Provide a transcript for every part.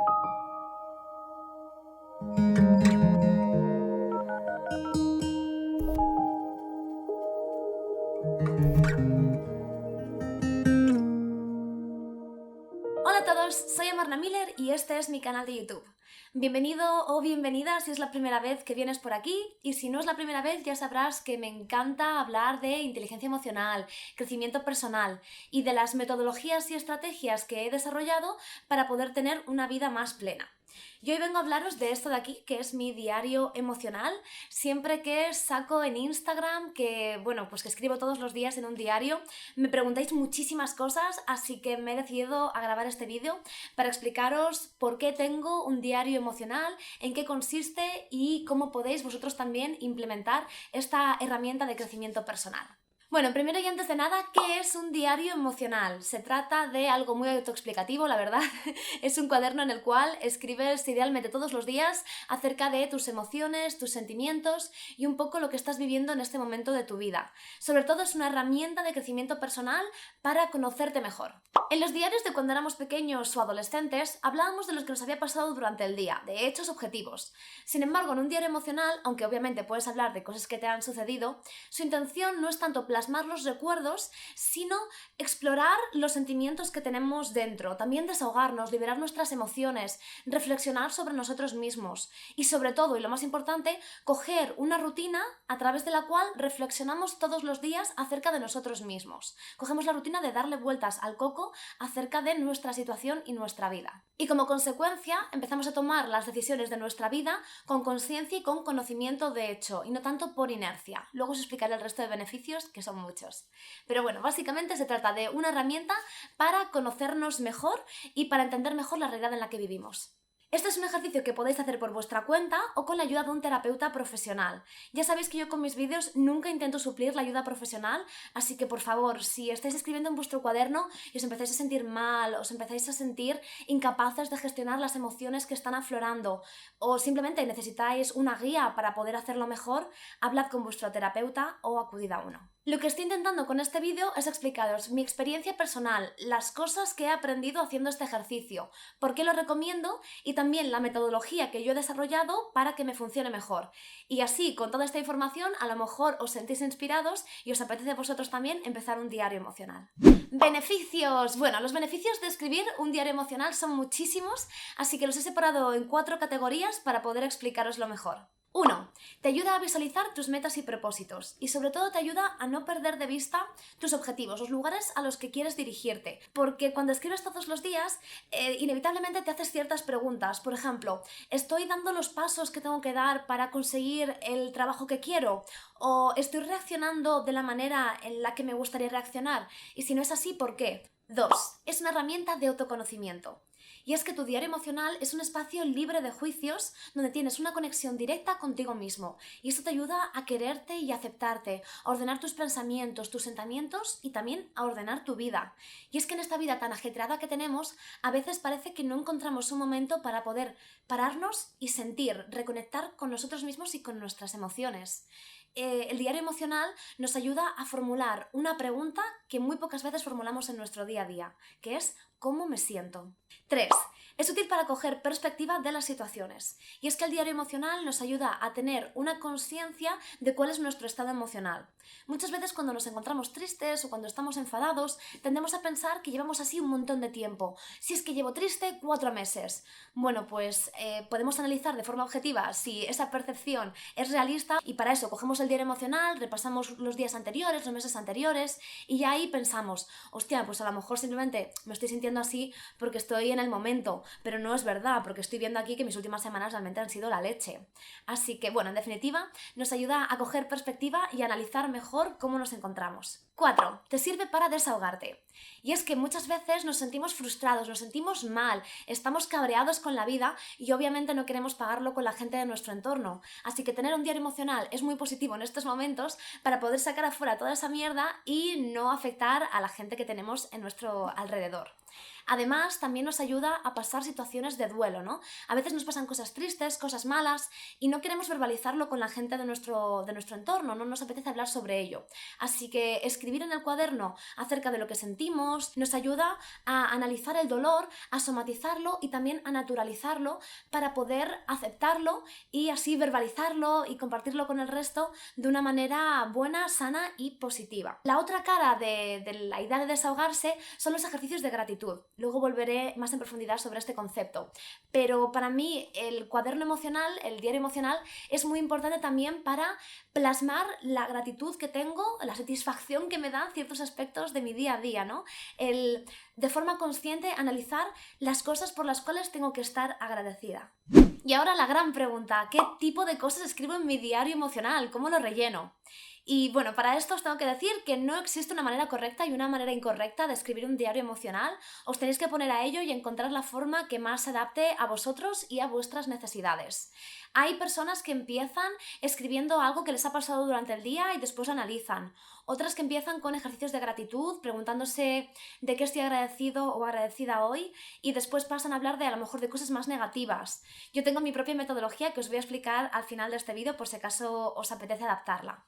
Hola a todos, soy Amarna Miller y este es mi canal de YouTube. Bienvenido o bienvenida si es la primera vez que vienes por aquí, y si no es la primera vez ya sabrás que me encanta hablar de inteligencia emocional, crecimiento personal y de las metodologías y estrategias que he desarrollado para poder tener una vida más plena. Y hoy vengo a hablaros de esto de aquí, que es mi diario emocional. Siempre que saco en Instagram, que escribo todos los días en un diario, me preguntáis muchísimas cosas, así que me he decidido a grabar este vídeo para explicaros por qué tengo un diario emocional, en qué consiste y cómo podéis vosotros también implementar esta herramienta de crecimiento personal. Bueno, primero y antes de nada, ¿qué es un diario emocional? Se trata de algo muy autoexplicativo, la verdad. Es un cuaderno en el cual escribes idealmente todos los días acerca de tus emociones, tus sentimientos y un poco lo que estás viviendo en este momento de tu vida. Sobre todo es una herramienta de crecimiento personal para conocerte mejor. En los diarios de cuando éramos pequeños o adolescentes hablábamos de lo que nos había pasado durante el día, de hechos objetivos. Sin embargo, en un diario emocional, aunque obviamente puedes hablar de cosas que te han sucedido, su intención no es tanto plasmar los recuerdos, sino explorar los sentimientos que tenemos dentro, también desahogarnos, liberar nuestras emociones, reflexionar sobre nosotros mismos y sobre todo, y lo más importante, coger una rutina a través de la cual reflexionamos todos los días acerca de nosotros mismos. Cogemos la rutina de darle vueltas al coco acerca de nuestra situación y nuestra vida. Y como consecuencia empezamos a tomar las decisiones de nuestra vida con conciencia y con conocimiento de hecho, y no tanto por inercia. Luego os explicaré el resto de beneficios, que son muchos. Pero bueno, básicamente se trata de una herramienta para conocernos mejor y para entender mejor la realidad en la que vivimos. Este es un ejercicio que podéis hacer por vuestra cuenta o con la ayuda de un terapeuta profesional. Ya sabéis que yo con mis vídeos nunca intento suplir la ayuda profesional, así que por favor, si estáis escribiendo en vuestro cuaderno y os empezáis a sentir mal, os empezáis a sentir incapaces de gestionar las emociones que están aflorando, o simplemente necesitáis una guía para poder hacerlo mejor, hablad con vuestro terapeuta o acudid a uno. Lo que estoy intentando con este vídeo es explicaros mi experiencia personal, las cosas que he aprendido haciendo este ejercicio, por qué lo recomiendo y también la metodología que yo he desarrollado para que me funcione mejor. Y así, con toda esta información, a lo mejor os sentís inspirados y os apetece a vosotros también empezar un diario emocional. ¡Beneficios! Bueno, los beneficios de escribir un diario emocional son muchísimos, así que los he separado en 4 categorías para poder explicaroslo mejor. 1. Te ayuda a visualizar tus metas y propósitos, y sobre todo te ayuda a no perder de vista tus objetivos, los lugares a los que quieres dirigirte, porque cuando escribes todos los días inevitablemente te haces ciertas preguntas. Por ejemplo, ¿estoy dando los pasos que tengo que dar para conseguir el trabajo que quiero? ¿O estoy reaccionando de la manera en la que me gustaría reaccionar? Y si no es así, ¿por qué? 2. Es una herramienta de autoconocimiento. Y es que tu diario emocional es un espacio libre de juicios donde tienes una conexión directa contigo mismo, y esto te ayuda a quererte y aceptarte, a ordenar tus pensamientos, tus sentimientos y también a ordenar tu vida. Y es que en esta vida tan ajetreada que tenemos, a veces parece que no encontramos un momento para poder pararnos y sentir, reconectar con nosotros mismos y con nuestras emociones. El diario emocional nos ayuda a formular una pregunta que muy pocas veces formulamos en nuestro día a día, que es ¿cómo me siento? 3. Es útil para coger perspectiva de las situaciones. Y es que el diario emocional nos ayuda a tener una conciencia de cuál es nuestro estado emocional. Muchas veces cuando nos encontramos tristes o cuando estamos enfadados, tendemos a pensar que llevamos así un montón de tiempo. Si es que llevo triste 4 meses. Bueno, pues podemos analizar de forma objetiva si esa percepción es realista, y para eso cogemos el diario emocional, repasamos los días anteriores, los meses anteriores, y ya ahí pensamos, hostia, pues a lo mejor simplemente me estoy sintiendo así porque estoy en el momento, pero no es verdad, porque estoy viendo aquí que mis últimas semanas realmente han sido la leche. Así que, bueno, en definitiva, nos ayuda a coger perspectiva y a analizar mejor cómo nos encontramos. 4. Te sirve para desahogarte. Y es que muchas veces nos sentimos frustrados, nos sentimos mal, estamos cabreados con la vida y obviamente no queremos pagarlo con la gente de nuestro entorno. Así que tener un diario emocional es muy positivo en estos momentos para poder sacar afuera toda esa mierda y no afectar a la gente que tenemos en nuestro alrededor. Además, también nos ayuda a pasar situaciones de duelo, ¿no? A veces nos pasan cosas tristes, cosas malas, y no queremos verbalizarlo con la gente de nuestro entorno, no nos apetece hablar sobre ello. Así que escribir en el cuaderno acerca de lo que sentimos nos ayuda a analizar el dolor, a somatizarlo y también a naturalizarlo para poder aceptarlo y así verbalizarlo y compartirlo con el resto de una manera buena, sana y positiva. La otra cara de la idea de desahogarse son los ejercicios de gratitud. Luego volveré más en profundidad sobre este concepto. Pero para mí el cuaderno emocional, el diario emocional, es muy importante también para plasmar la gratitud que tengo, la satisfacción que me dan ciertos aspectos de mi día a día, ¿no? El, de forma consciente, analizar las cosas por las cuales tengo que estar agradecida. Y ahora la gran pregunta, ¿qué tipo de cosas escribo en mi diario emocional? ¿Cómo lo relleno? Y bueno, para esto os tengo que decir que no existe una manera correcta y una manera incorrecta de escribir un diario emocional. Os tenéis que poner a ello y encontrar la forma que más se adapte a vosotros y a vuestras necesidades. Hay personas que empiezan escribiendo algo que les ha pasado durante el día y después lo analizan. Otras que empiezan con ejercicios de gratitud, preguntándose de qué estoy agradecido o agradecida hoy, y después pasan a hablar de a lo mejor de cosas más negativas. Yo tengo mi propia metodología que os voy a explicar al final de este vídeo por si acaso os apetece adaptarla.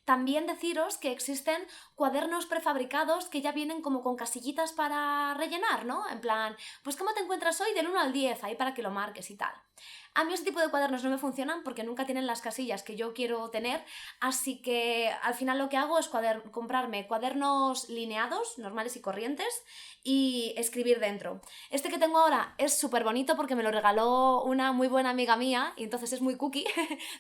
También deciros que existen cuadernos prefabricados que ya vienen como con casillitas para rellenar, ¿no? En plan, pues ¿cómo te encuentras hoy del 1 al 10? Ahí para que lo marques y tal. A mí ese tipo de cuadernos no me funcionan porque nunca tienen las casillas que yo quiero tener, así que al final lo que hago es comprarme cuadernos lineados, normales y corrientes, y escribir dentro. Este que tengo ahora es súper bonito porque me lo regaló una muy buena amiga mía y entonces es muy cookie,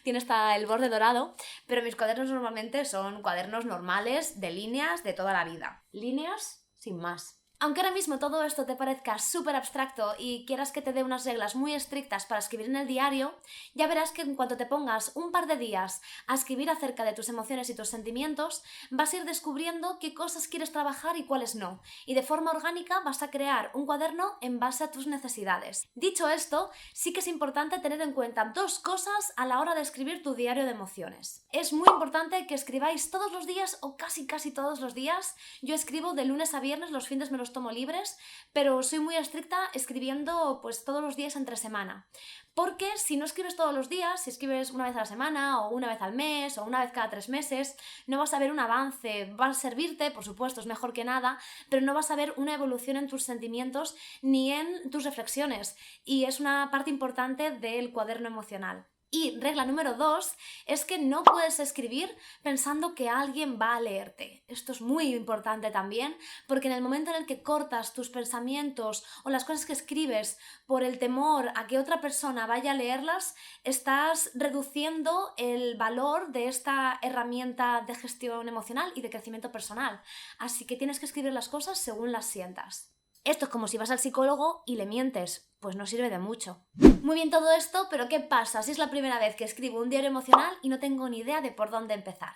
tiene hasta el borde dorado, pero mis cuadernos normalmente son cuadernos normales de líneas de toda la vida. Líneas sin más. Aunque ahora mismo todo esto te parezca súper abstracto y quieras que te dé unas reglas muy estrictas para escribir en el diario, ya verás que en cuanto te pongas un par de días a escribir acerca de tus emociones y tus sentimientos, vas a ir descubriendo qué cosas quieres trabajar y cuáles no, y de forma orgánica vas a crear un cuaderno en base a tus necesidades. Dicho esto, sí que es importante tener en cuenta dos cosas a la hora de escribir tu diario de emociones. Es muy importante que escribáis todos los días o casi todos los días. Yo escribo de lunes a viernes, los fines me los tomo libres, pero soy muy estricta escribiendo pues todos los días entre semana. Porque si no escribes todos los días, si escribes una vez a la semana o una vez al mes o una vez cada 3 meses, no vas a ver un avance. Va a servirte, por supuesto, es mejor que nada, pero no vas a ver una evolución en tus sentimientos ni en tus reflexiones. Y es una parte importante del cuaderno emocional. Y regla número 2 es que no puedes escribir pensando que alguien va a leerte. Esto es muy importante también, porque en el momento en el que cortas tus pensamientos o las cosas que escribes por el temor a que otra persona vaya a leerlas, estás reduciendo el valor de esta herramienta de gestión emocional y de crecimiento personal. Así que tienes que escribir las cosas según las sientas. Esto es como si vas al psicólogo y le mientes, pues no sirve de mucho. Muy bien todo esto, pero ¿qué pasa si es la primera vez que escribo un diario emocional y no tengo ni idea de por dónde empezar?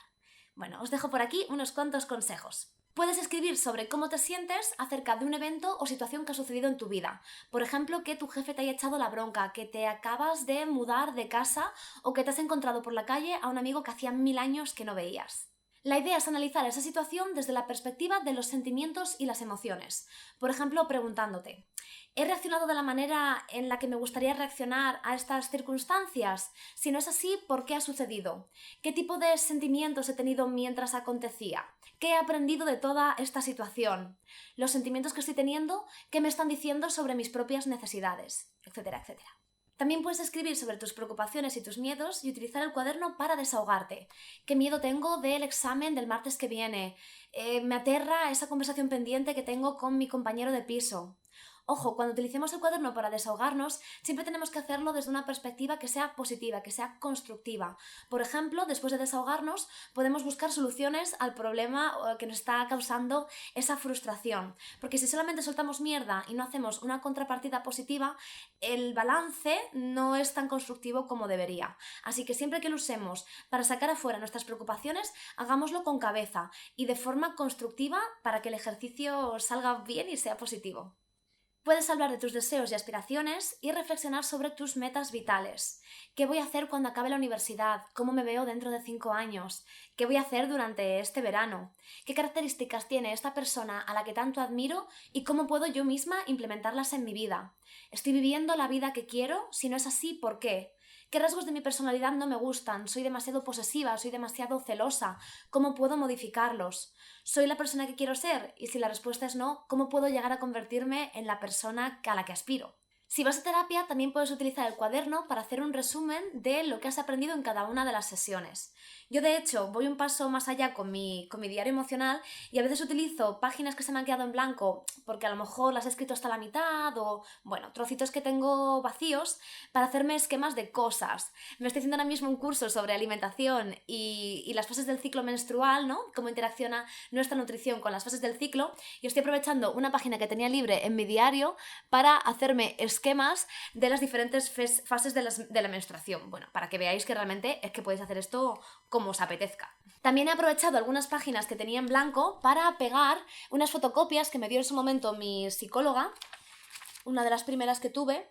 Bueno, os dejo por aquí unos cuantos consejos. Puedes escribir sobre cómo te sientes acerca de un evento o situación que ha sucedido en tu vida. Por ejemplo, que tu jefe te haya echado la bronca, que te acabas de mudar de casa o que te has encontrado por la calle a un amigo que hacía 1000 años que no veías. La idea es analizar esa situación desde la perspectiva de los sentimientos y las emociones. Por ejemplo, preguntándote, ¿he reaccionado de la manera en la que me gustaría reaccionar a estas circunstancias? Si no es así, ¿por qué ha sucedido? ¿Qué tipo de sentimientos he tenido mientras acontecía? ¿Qué he aprendido de toda esta situación? ¿Los sentimientos que estoy teniendo, qué me están diciendo sobre mis propias necesidades? Etcétera, etcétera. También puedes escribir sobre tus preocupaciones y tus miedos y utilizar el cuaderno para desahogarte. ¿Qué miedo tengo del examen del martes que viene? Me aterra esa conversación pendiente que tengo con mi compañero de piso. Ojo, cuando utilicemos el cuaderno para desahogarnos, siempre tenemos que hacerlo desde una perspectiva que sea positiva, que sea constructiva. Por ejemplo, después de desahogarnos, podemos buscar soluciones al problema que nos está causando esa frustración. Porque si solamente soltamos mierda y no hacemos una contrapartida positiva, el balance no es tan constructivo como debería. Así que siempre que lo usemos para sacar afuera nuestras preocupaciones, hagámoslo con cabeza y de forma constructiva para que el ejercicio salga bien y sea positivo. Puedes hablar de tus deseos y aspiraciones y reflexionar sobre tus metas vitales. ¿Qué voy a hacer cuando acabe la universidad? ¿Cómo me veo dentro de 5 años? ¿Qué voy a hacer durante este verano? ¿Qué características tiene esta persona a la que tanto admiro y cómo puedo yo misma implementarlas en mi vida? ¿Estoy viviendo la vida que quiero? Si no es así, ¿por qué? ¿Qué rasgos de mi personalidad no me gustan? ¿Soy demasiado posesiva? ¿Soy demasiado celosa? ¿Cómo puedo modificarlos? ¿Soy la persona que quiero ser? Y si la respuesta es no, ¿cómo puedo llegar a convertirme en la persona a la que aspiro? Si vas a terapia, también puedes utilizar el cuaderno para hacer un resumen de lo que has aprendido en cada una de las sesiones. Yo, de hecho, voy un paso más allá con mi diario emocional y a veces utilizo páginas que se me han quedado en blanco porque a lo mejor las he escrito hasta la mitad o, bueno, trocitos que tengo vacíos para hacerme esquemas de cosas. Me estoy haciendo ahora mismo un curso sobre alimentación y las fases del ciclo menstrual, ¿no? Cómo interacciona nuestra nutrición con las fases del ciclo, y estoy aprovechando una página que tenía libre en mi diario para hacerme esquemas de las diferentes fases de la menstruación. Bueno, para que veáis que realmente es que podéis hacer esto como os apetezca. También he aprovechado algunas páginas que tenía en blanco para pegar unas fotocopias que me dio en su momento mi psicóloga, una de las primeras que tuve,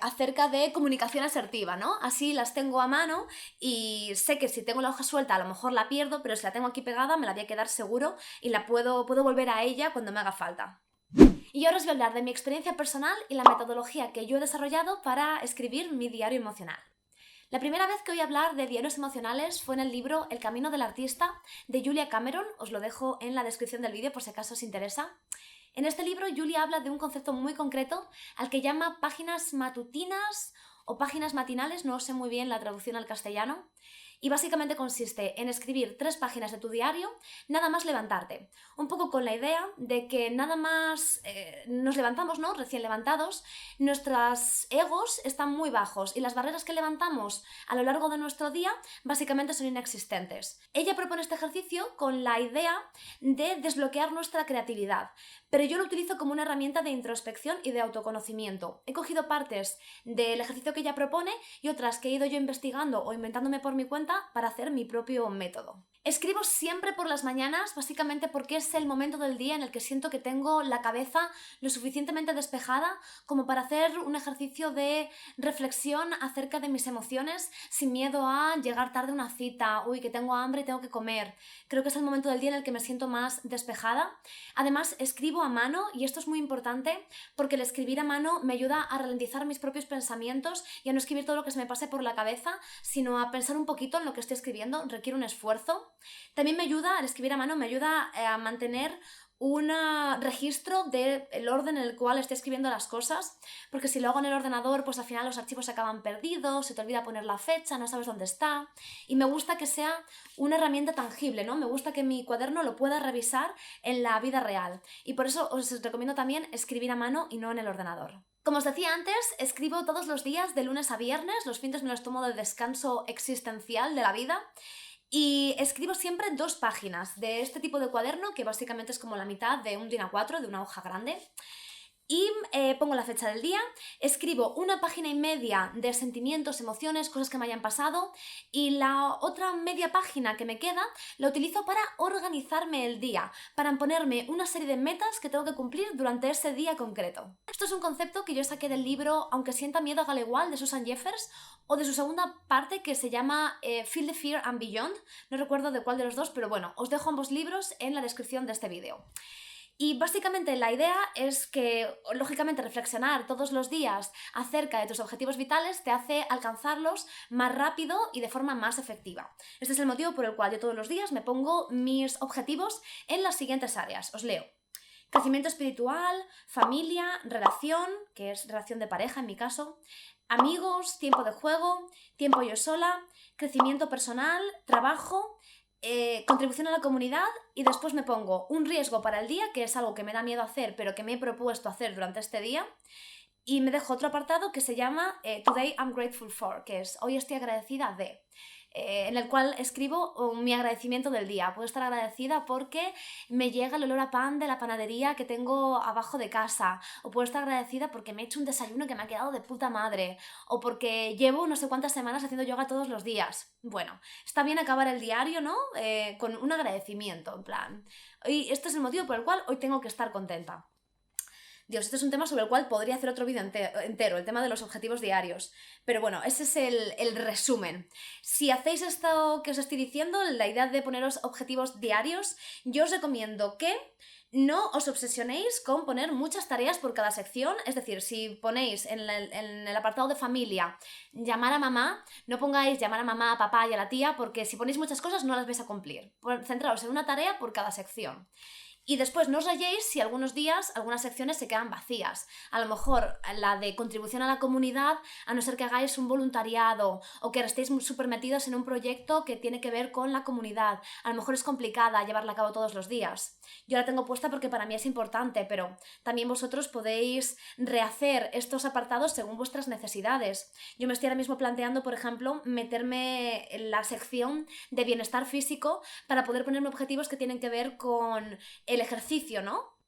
acerca de comunicación asertiva, ¿no? Así las tengo a mano y sé que si tengo la hoja suelta a lo mejor la pierdo, pero si la tengo aquí pegada me la voy a quedar seguro y la puedo volver a ella cuando me haga falta. Y ahora os voy a hablar de mi experiencia personal y la metodología que yo he desarrollado para escribir mi diario emocional. La primera vez que oí hablar de diarios emocionales fue en el libro El camino del artista de Julia Cameron, os lo dejo en la descripción del vídeo por si acaso os interesa. En este libro Julia habla de un concepto muy concreto al que llama páginas matutinas o páginas matinales, no sé muy bien la traducción al castellano, y básicamente consiste en escribir 3 páginas de tu diario nada más levantarte, un poco con la idea de que nada más nos levantamos, ¿no? Recién levantados, nuestros egos están muy bajos y las barreras que levantamos a lo largo de nuestro día básicamente son inexistentes. Ella propone este ejercicio con la idea de desbloquear nuestra creatividad, pero yo lo utilizo como una herramienta de introspección y de autoconocimiento. He cogido partes del ejercicio que ella propone y otras que he ido yo investigando o inventándome por mi cuenta para hacer mi propio método. Escribo siempre por las mañanas, básicamente porque es el momento del día en el que siento que tengo la cabeza lo suficientemente despejada como para hacer un ejercicio de reflexión acerca de mis emociones sin miedo a llegar tarde a una cita, uy, que tengo hambre y tengo que comer. Creo que es el momento del día en el que me siento más despejada. Además, escribo a mano y esto es muy importante porque el escribir a mano me ayuda a ralentizar mis propios pensamientos y a no escribir todo lo que se me pase por la cabeza, sino a pensar un poquito en lo que estoy escribiendo. Requiere un esfuerzo. También me ayuda, al escribir a mano, me ayuda a mantener un registro del orden en el cual estoy escribiendo las cosas, porque si lo hago en el ordenador, pues al final los archivos se acaban perdidos, se te olvida poner la fecha, no sabes dónde está, y me gusta que sea una herramienta tangible, ¿no? Me gusta que mi cuaderno lo pueda revisar en la vida real, y por eso os recomiendo también escribir a mano y no en el ordenador. Como os decía antes, escribo todos los días de lunes a viernes, los fines me los tomo de descanso existencial de la vida. Y escribo siempre 2 páginas de este tipo de cuaderno, que básicamente es como la mitad de un DIN A4, de una hoja grande. Y pongo la fecha del día, escribo 1,5 páginas de sentimientos, emociones, cosas que me hayan pasado, y la otra media página que me queda la utilizo para organizarme el día, para ponerme una serie de metas que tengo que cumplir durante ese día concreto. Esto es un concepto que yo saqué del libro Aunque sienta miedo, hágalo igual, de Susan Jeffers, o de su segunda parte que se llama Feel the Fear and Beyond. No recuerdo de cuál de los dos, pero bueno, os dejo ambos libros en la descripción de este vídeo. Y básicamente la idea es que, lógicamente, reflexionar todos los días acerca de tus objetivos vitales te hace alcanzarlos más rápido y de forma más efectiva. Este es el motivo por el cual yo todos los días me pongo mis objetivos en las siguientes áreas. Os leo. Crecimiento espiritual, familia, relación, que es relación de pareja en mi caso, amigos, tiempo de juego, tiempo yo sola, crecimiento personal, trabajo, contribución a la comunidad, y después me pongo un riesgo para el día, que es algo que me da miedo hacer pero que me he propuesto hacer durante este día, y me dejo otro apartado que se llama Today I'm Grateful For, que es hoy estoy agradecida de, en el cual escribo mi agradecimiento del día. Puedo estar agradecida porque me llega el olor a pan de la panadería que tengo abajo de casa, o puedo estar agradecida porque me he hecho un desayuno que me ha quedado de puta madre, o porque llevo no sé cuántas semanas haciendo yoga todos los días. Bueno, está bien acabar el diario, ¿no? Con un agradecimiento, en plan, y este es el motivo por el cual hoy tengo que estar contenta. Dios, este es un tema sobre el cual podría hacer otro vídeo entero, el tema de los objetivos diarios. Pero bueno, ese es el resumen. Si hacéis esto que os estoy diciendo, la idea de poneros objetivos diarios, yo os recomiendo que no os obsesionéis con poner muchas tareas por cada sección, es decir, si ponéis en el apartado de familia llamar a mamá, no pongáis llamar a mamá, a papá y a la tía, porque si ponéis muchas cosas no las vais a cumplir. Centraos en una tarea por cada sección. Y después no os rayéis si algunos días algunas secciones se quedan vacías. A lo mejor la de contribución a la comunidad, a no ser que hagáis un voluntariado o que estéis súper metidos en un proyecto que tiene que ver con la comunidad. A lo mejor es complicada llevarla a cabo todos los días. Yo la tengo puesta porque para mí es importante, pero también vosotros podéis rehacer estos apartados según vuestras necesidades. Yo me estoy ahora mismo planteando, por ejemplo, meterme en la sección de bienestar físico para poder ponerme objetivos que tienen que ver con el ejercicio, ¿no?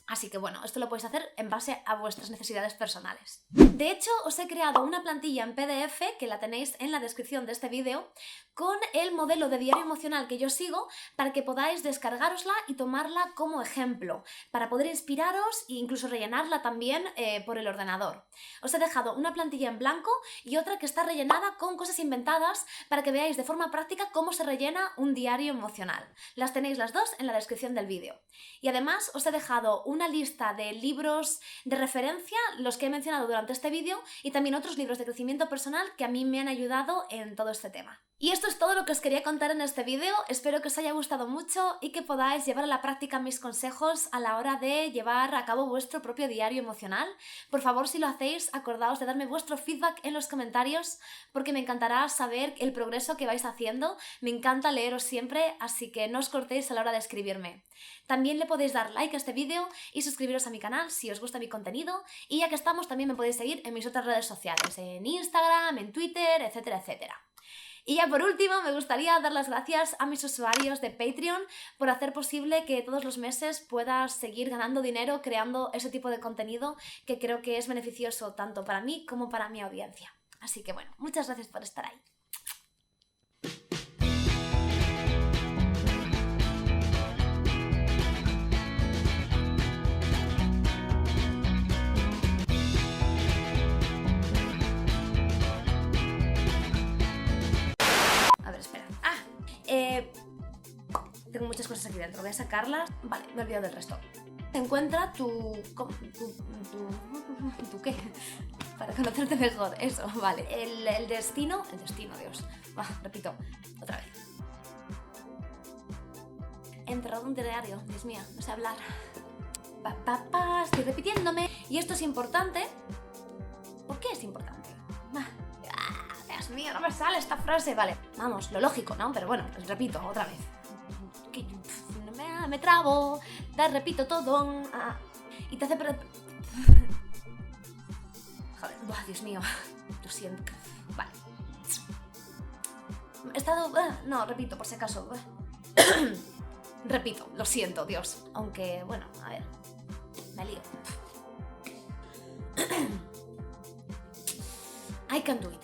Así que bueno, esto lo podéis hacer en base a vuestras necesidades personales. De hecho, os he creado una plantilla en PDF, que la tenéis en la descripción de este vídeo, con el modelo de diario emocional que yo sigo, para que podáis descargarosla y tomarla como ejemplo, para poder inspiraros e incluso rellenarla también por el ordenador. Os he dejado una plantilla en blanco y otra que está rellenada con cosas inventadas para que veáis de forma práctica cómo se rellena un diario emocional. Las tenéis las dos en la descripción del vídeo. Y además os he dejado una lista de libros de referencia, los que he mencionado durante este vídeo, y también otros libros de crecimiento personal que a mí me han ayudado en todo este tema. Y esto es todo lo que os quería contar en este vídeo. Espero que os haya gustado mucho y que podáis llevar a la práctica mis consejos a la hora de llevar a cabo vuestro propio diario emocional. Por favor, si lo hacéis, acordaos de darme vuestro feedback en los comentarios, porque me encantará saber el progreso que vais haciendo. Me encanta leeros siempre, así que no os cortéis a la hora de escribirme. También le podéis dar like a este vídeo y suscribiros a mi canal si os gusta mi contenido. Y ya que estamos, también me podéis seguir en mis otras redes sociales, en Instagram, en Twitter, etcétera, etcétera. Y ya por último, me gustaría dar las gracias a mis usuarios de Patreon por hacer posible que todos los meses pueda seguir ganando dinero creando ese tipo de contenido que creo que es beneficioso tanto para mí como para mi audiencia. Así que bueno, muchas gracias por estar ahí. Tengo muchas cosas aquí dentro, voy a sacarlas. Vale, me he olvidado del resto. Encuentra tu qué, para conocerte mejor, eso, vale. El destino, Dios. Repito, otra vez. Enterrado un diario, Dios mío, no sé hablar. Estoy repitiéndome. Y esto es importante. ¿Por qué es importante? Dios mío, no me sale esta frase. Vale, vamos, lo lógico, ¿no? Pero bueno, pues repito otra vez. Me trabo, te repito todo. Y te hace perder. Joder, Dios mío, lo siento. Vale. He estado. No, repito, por si acaso. Repito, lo siento, Dios. Aunque, bueno, a ver. Me lío. I can do it.